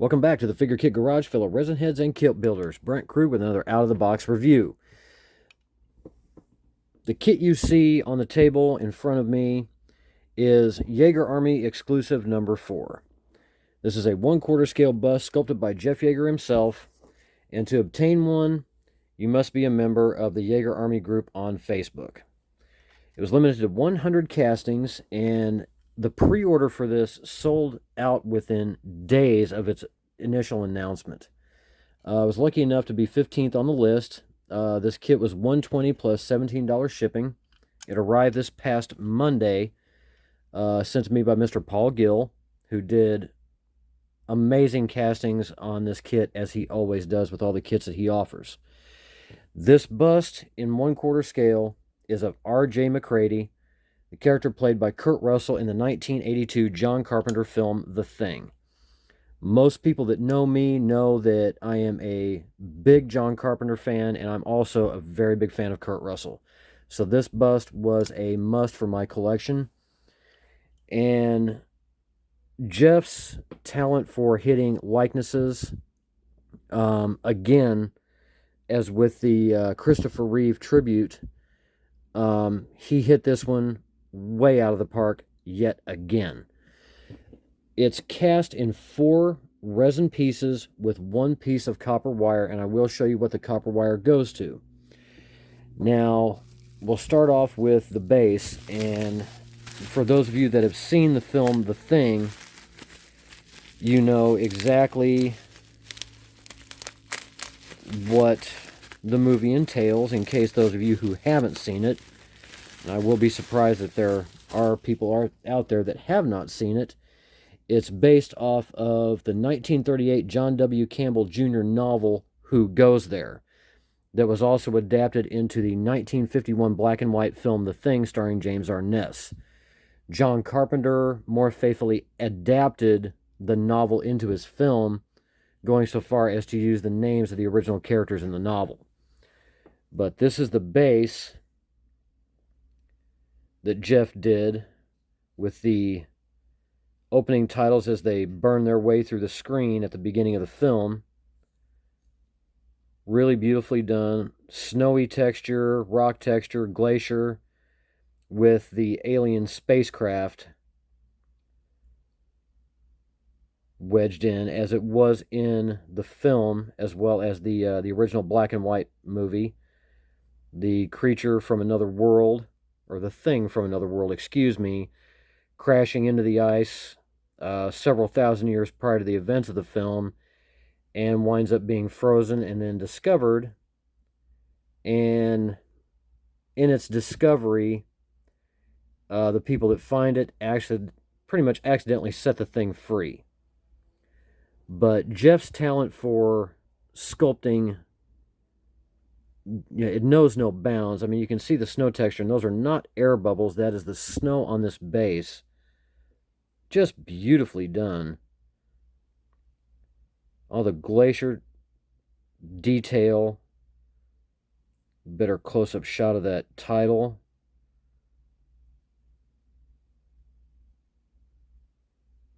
Welcome back to the Figure Kit Garage, fellow resin heads and kit builders. Brent Krug with another out-of-the-box review. The kit you see on the table in front of me is Yagher Army exclusive number 4. This is a 1/4 scale bust sculpted by Jeff Yagher himself, and to obtain one, you must be a member of the Yagher Army group on Facebook. It was limited to 100 castings, and the pre-order for this sold out within days of its initial announcement. I was lucky enough to be 15th on the list. This kit was $120 plus $17 shipping. It arrived this past Monday, sent to me by Mr. Paul Gill, who did amazing castings on this kit, as he always does with all the kits that he offers. This bust in 1/4 scale is of R.J. McReady, the character played by Kurt Russell in the 1982 John Carpenter film The Thing. Most people that know me know that I am a big John Carpenter fan, and I'm also a very big fan of Kurt Russell. So this bust was a must for my collection. And Jeff's talent for hitting likenesses, again, as with the Christopher Reeve tribute, he hit this one way out of the park yet again. It's cast in 4 resin pieces with 1 piece of copper wire, and I will show you what the copper wire goes to. Now, we'll start off with the base, and for those of you that have seen the film The Thing, you know exactly what the movie entails, in case those of you who haven't seen it. And I will be surprised if there are people out there that have not seen it. It's based off of the 1938 John W. Campbell Jr. novel, Who Goes There, that was also adapted into the 1951 black and white film The Thing, starring James Arness. John Carpenter more faithfully adapted the novel into his film, going so far as to use the names of the original characters in the novel. But this is the base that Jeff did, with the opening titles as they burn their way through the screen at the beginning of the film. Really beautifully done. Snowy texture, rock texture, glacier, with the alien spacecraft wedged in, as it was in the film, as well as the original black and white movie. The creature from another world, or the thing from another world, excuse me, crashing into the ice several thousand years prior to the events of the film, and winds up being frozen and then discovered. And in its discovery, the people that find it actually pretty much accidentally set the thing free. But Jeff's talent for sculpting, it knows no bounds. I mean, you can see the snow texture, and those are not air bubbles. That is the snow on this base. Just beautifully done. All the glacier detail. Better close-up shot of that title.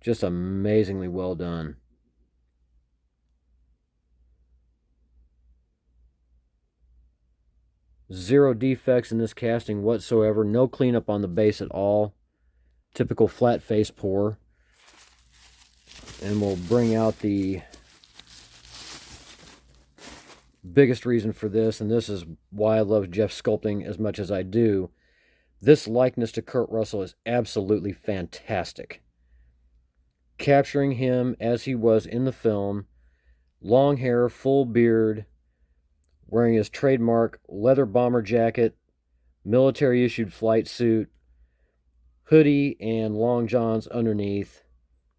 Just amazingly well done. Zero defects in this casting whatsoever. No cleanup on the base at all. Typical flat face pour. And we'll bring out the biggest reason for this, and this is why I love Jeff sculpting as much as I do. This likeness to Kurt Russell is absolutely fantastic. Capturing him as he was in the film. Long hair, full beard, wearing his trademark leather bomber jacket, military-issued flight suit, hoodie, and long johns underneath.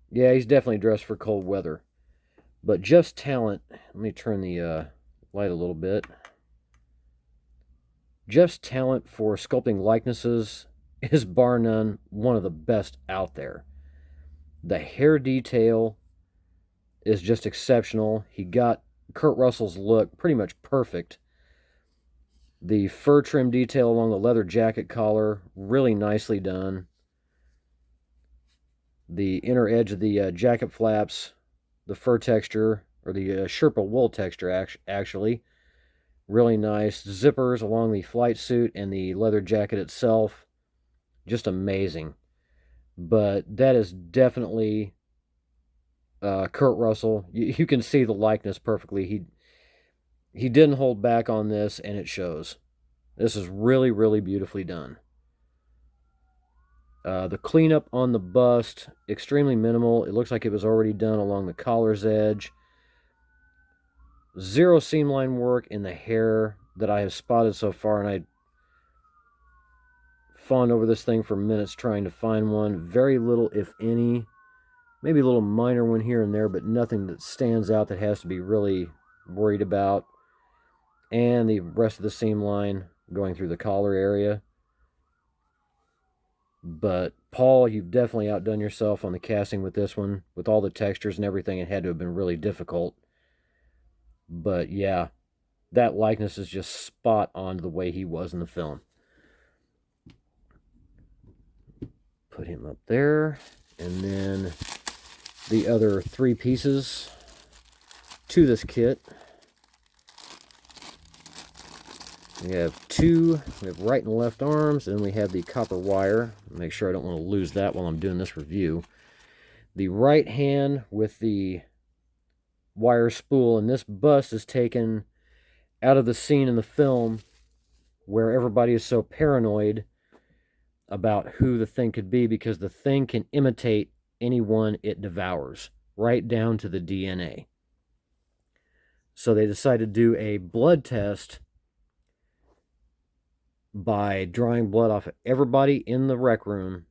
Yeah, he's definitely dressed for cold weather. But Jeff's talent, let me turn the light a little bit. Jeff's talent for sculpting likenesses is bar none one of the best out there. The hair detail is just exceptional. He got Kurt Russell's look pretty much perfect. The fur trim detail along the leather jacket collar, really nicely done. The inner edge of the jacket flaps, fur texture, or the Sherpa wool texture, actually. Really nice. Zippers along the flight suit and the leather jacket itself. Just amazing. But that is definitely Kurt Russell. You can see the likeness perfectly. He didn't hold back on this, and it shows. This is really, really beautifully done. The cleanup on the bust, extremely minimal. It looks like it was already done along the collar's edge. Zero seam line work in the hair that I have spotted so far, and I fawned over this thing for minutes trying to find one. Very little, if any. Maybe a little minor one here and there, but nothing that stands out that has to be really worried about. And the rest of the seam line going through the collar area. But Paul, you've definitely outdone yourself on the casting with this one. With all the textures and everything, it had to have been really difficult. But yeah, that likeness is just spot on to the way he was in the film. Put him up there. And then the other 3 pieces to this kit. We have 2. We have right and left arms, and then we have the copper wire. Make sure I don't want to lose that while I'm doing this review. The right hand with the wire spool, and this bust is taken out of the scene in the film where everybody is so paranoid about who the thing could be, because the thing can imitate anyone it devours, right down to the DNA. So they decided to do a blood test by drawing blood off of everybody in the rec room,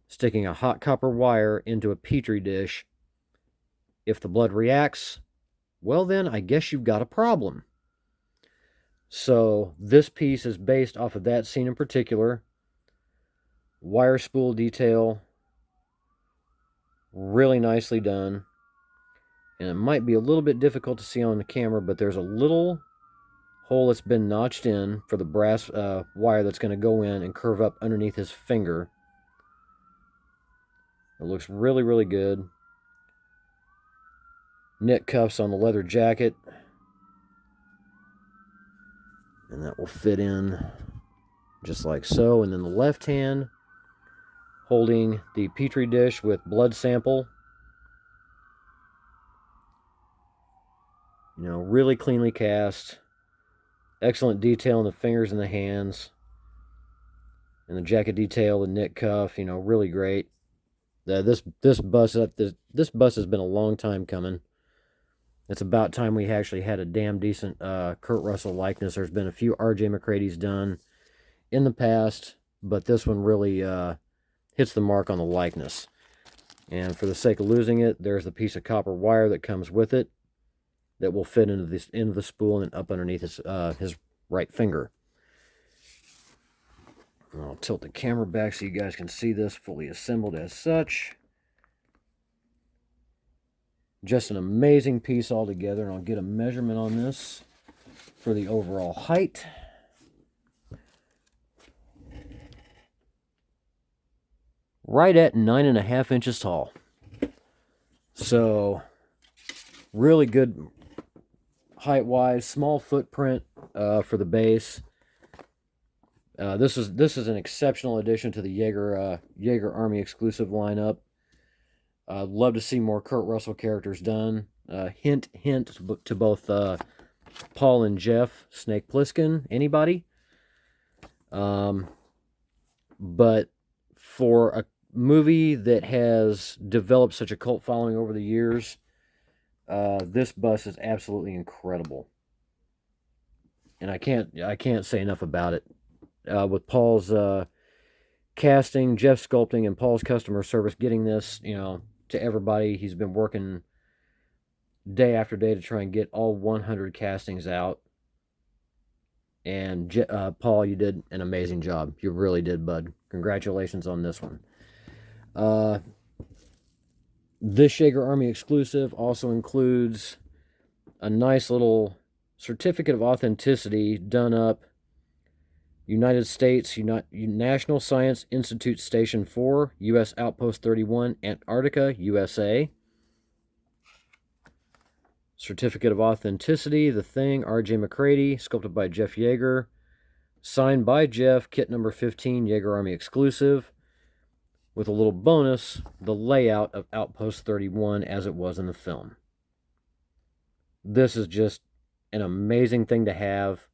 sticking a hot copper wire into a petri dish. If the blood reacts, well then, I guess you've got a problem. So this piece is based off of that scene in particular. Wire spool detail, really nicely done. And it might be a little bit difficult to see on the camera, but there's a little hole that's been notched in for the brass wire that's going to go in and curve up underneath his finger. It looks really, really good. Knit cuffs on the leather jacket. And that will fit in just like so. And then the left hand holding the petri dish with blood sample. You know, really cleanly cast. Excellent detail in the fingers and the hands. And the jacket detail, the knit cuff, you know, really great. This bust has been a long time coming. It's about time we actually had a damn decent Kurt Russell likeness. There's been a few R.J. McReady's done in the past, but this one really hits the mark on the likeness. And for the sake of losing it, there's the piece of copper wire that comes with it that will fit into the spool and up underneath his right finger. And I'll tilt the camera back so you guys can see this fully assembled as such. Just an amazing piece altogether, and I'll get a measurement on this for the overall height. Right at 9.5 inches tall. So, really good height-wise, small footprint for the base. This is an exceptional addition to the Yagher Army exclusive lineup. I'd love to see more Kurt Russell characters done. Hint to both Paul and Jeff, Snake Plissken, anybody. But for a movie that has developed such a cult following over the years, this bust is absolutely incredible. And I can't say enough about it. With Paul's casting, Jeff's sculpting, and Paul's customer service, getting this, you know, to everybody. He's been working day after day to try and get all 100 castings out. And Paul, you did an amazing job. You really did, bud. Congratulations on this one. This Yagher Army exclusive also includes a nice little certificate of authenticity done up. United States National Science Institute Station 4, U.S. Outpost 31, Antarctica, USA. Certificate of Authenticity, The Thing, R.J. McReady, sculpted by Jeff Yagher, signed by Jeff, kit number 15, Yagher Army exclusive, with a little bonus, the layout of Outpost 31 as it was in the film. This is just an amazing thing to have.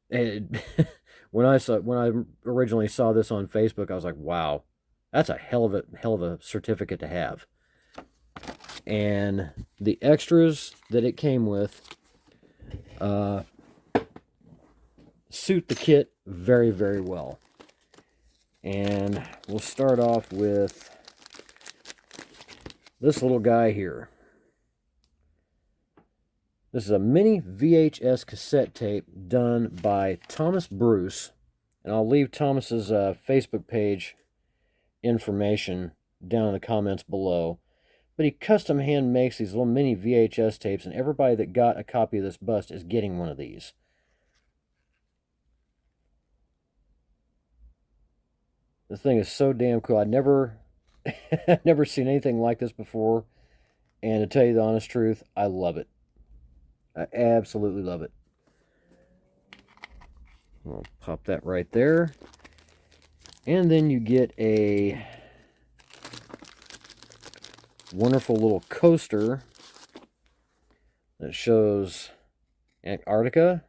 When I originally saw this on Facebook, I was like, wow, that's a hell of a certificate to have. And the extras that it came with suit the kit very, very well. And we'll start off with this little guy here. This is a mini VHS cassette tape done by Thomas Bruce. And I'll leave Thomas's Facebook page information down in the comments below. But he custom hand makes these little mini VHS tapes, and everybody that got a copy of this bust is getting one of these. This thing is so damn cool. I'd never seen anything like this before. And to tell you the honest truth, I love it. I absolutely love it. I'll pop that right there. And then you get a wonderful little coaster that shows Antarctica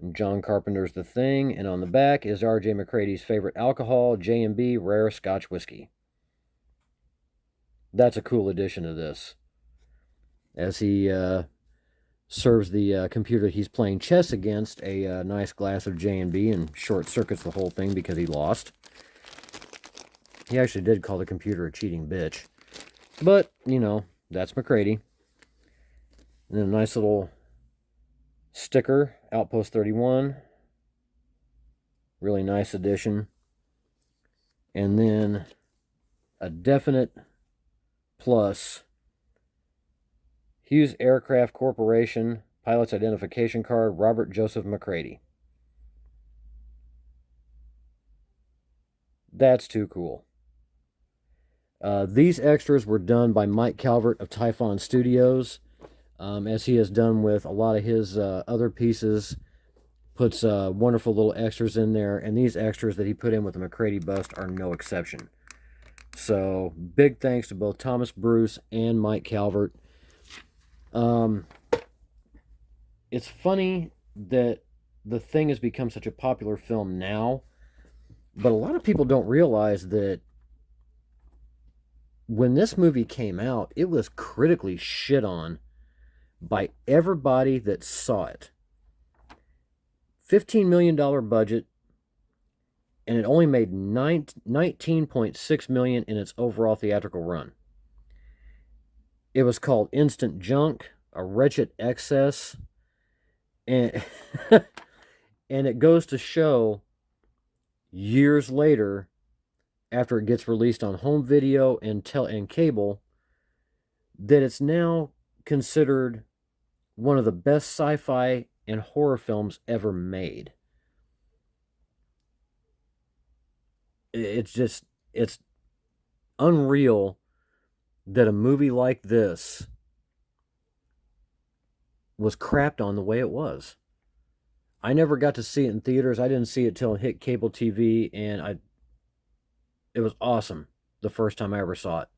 and John Carpenter's The Thing, and on the back is R.J. McReady's favorite alcohol, J&B Rare Scotch Whiskey. That's a cool addition to this, as he serves the computer he's playing chess against a nice glass of J&B and short circuits the whole thing because he lost. He actually did call the computer a cheating bitch. But, you know, that's McReady. And then a nice little sticker, Outpost 31. Really nice addition. And then a definite plus. Hughes Aircraft Corporation, Pilot's Identification Card, Robert Joseph McReady. That's too cool. These extras were done by Mike Calvert of Typhon Studios, as he has done with a lot of his other pieces. Puts wonderful little extras in there, and these extras that he put in with the McReady bust are no exception. So, big thanks to both Thomas Bruce and Mike Calvert. It's funny that The Thing has become such a popular film now, but a lot of people don't realize that when this movie came out, it was critically shit on by everybody that saw it. $15 million budget, and it only made $19.6 million in its overall theatrical run. It was called Instant Junk, a wretched excess, and and it goes to show years later, after it gets released on home video and cable, that it's now considered one of the best sci-fi and horror films ever made. It's unreal that a movie like this was crapped on the way it was. I never got to see it in theaters. I didn't see it till it hit cable TV, and it was awesome the first time I ever saw it.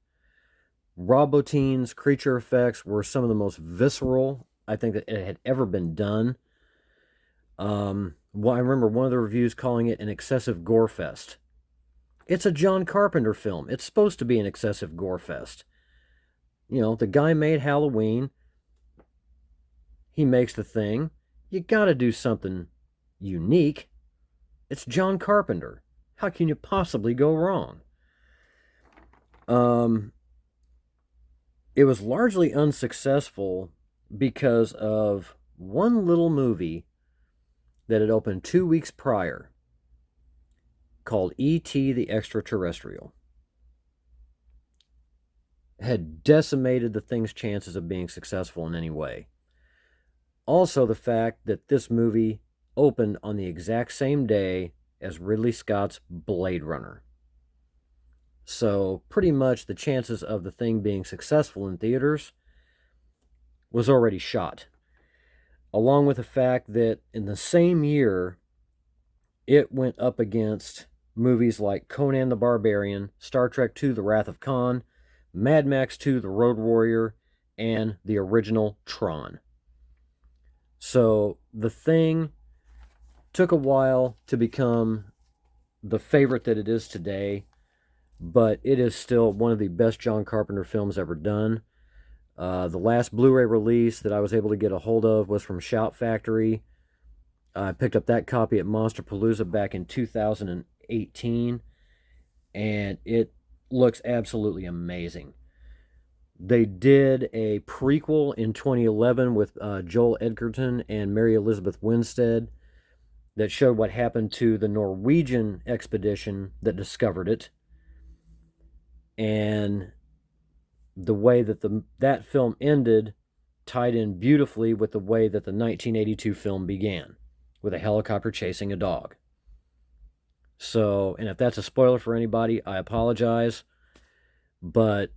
Rob Bottin's creature effects were some of the most visceral I think that it had ever been done. Well, I remember one of the reviews calling it an excessive gore fest. It's a John Carpenter film. It's supposed to be an excessive gore fest. You know, the guy made Halloween. He makes The Thing. You gotta do something unique. It's John Carpenter. How can you possibly go wrong? It was largely unsuccessful because of one little movie that had opened 2 weeks prior called E.T. the Extraterrestrial. Had decimated The Thing's chances of being successful in any way. Also, the fact that this movie opened on the exact same day as Ridley Scott's Blade Runner. So pretty much the chances of the thing being successful in theaters was already shot. Along with the fact that in the same year, it went up against movies like Conan the Barbarian, Star Trek II The Wrath of Khan, Mad Max 2 The Road Warrior, and the original Tron. So the thing took a while to become the favorite that it is today, but it is still one of the best John Carpenter films ever done. The last Blu-ray release that I was able to get a hold of was from Shout Factory. I picked up that copy at Monsterpalooza back in 2018, and it looks absolutely amazing. They did a prequel in 2011 with Joel Edgerton and Mary Elizabeth Winstead that showed what happened to the Norwegian expedition that discovered it, and the way that that film ended tied in beautifully with the way that the 1982 film began, with a helicopter chasing a dog. So, and if that's a spoiler for anybody, I apologize, but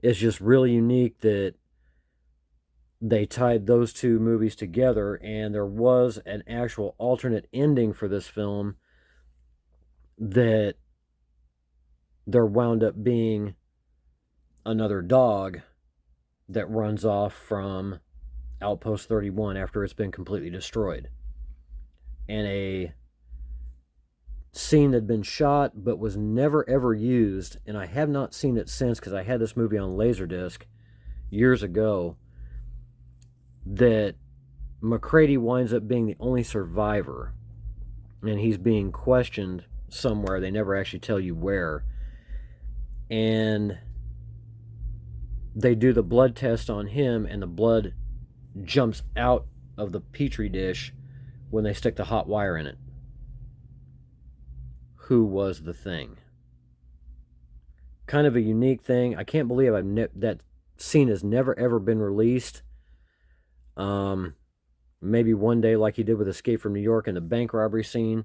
it's just really unique that they tied those two movies together, and there was an actual alternate ending for this film that there wound up being another dog that runs off from Outpost 31 after it's been completely destroyed. And a scene that had been shot but was never ever used, and I have not seen it since because I had this movie on Laserdisc years ago, that McReady winds up being the only survivor, and he's being questioned somewhere. They never actually tell you where. And they do the blood test on him, and the blood jumps out of the petri dish when they stick the hot wire in it. Who was the thing? Kind of a unique thing. I can't believe that scene has never ever been released. Maybe one day, like he did with Escape from New York and the bank robbery scene,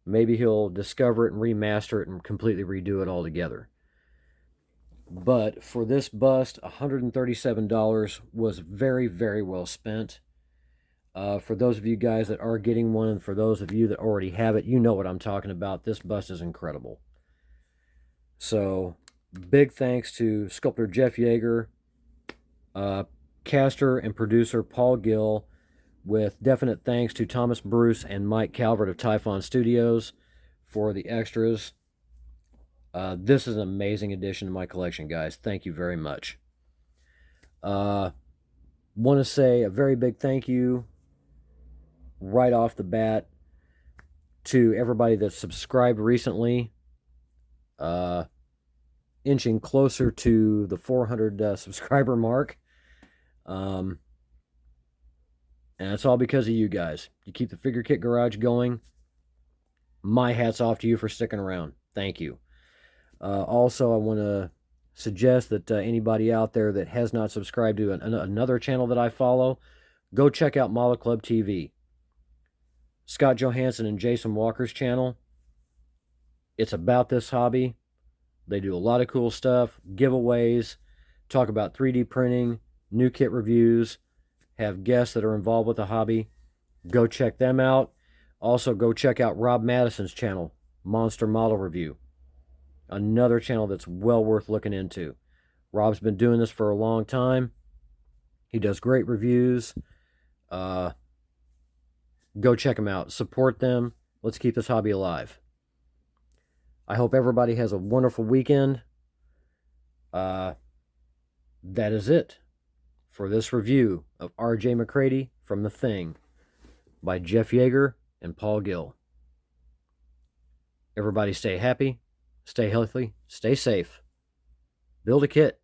maybe he'll discover it and remaster it and completely redo it all together. But for this bust, $137 was very, very well spent. For those of you guys that are getting one, and for those of you that already have it, you know what I'm talking about. This bust is incredible. So, big thanks to sculptor Jeff Yagher, caster and producer Paul Gill, with definite thanks to Thomas Bruce and Mike Calvert of Typhon Studios for the extras. This is an amazing addition to my collection, guys. Thank you very much. Want to say a very big thank you right off the bat to everybody that's subscribed recently. Inching closer to the 400 subscriber mark. And it's all because of you guys. You keep the Figure Kit Garage going. My hat's off to you for sticking around. Thank you. Also, I want to suggest that anybody out there that has not subscribed to another channel that I follow, go check out Model Club TV. Scott Johansson and Jason Walker's channel. It's about this hobby. They do a lot of cool stuff, giveaways, talk about 3D printing, new kit reviews, have guests that are involved with the hobby. Go check them out. Also, go check out Rob Madison's channel, Monster Model Review. Another channel that's well worth looking into. Rob's been doing this for a long time. He does great reviews. Go check them out. Support them. Let's keep this hobby alive. I hope everybody has a wonderful weekend. That is it for this review of R.J. McReady from The Thing by Jeff Yagher and Paul Gill. Everybody stay happy, stay healthy, stay safe. Build a kit.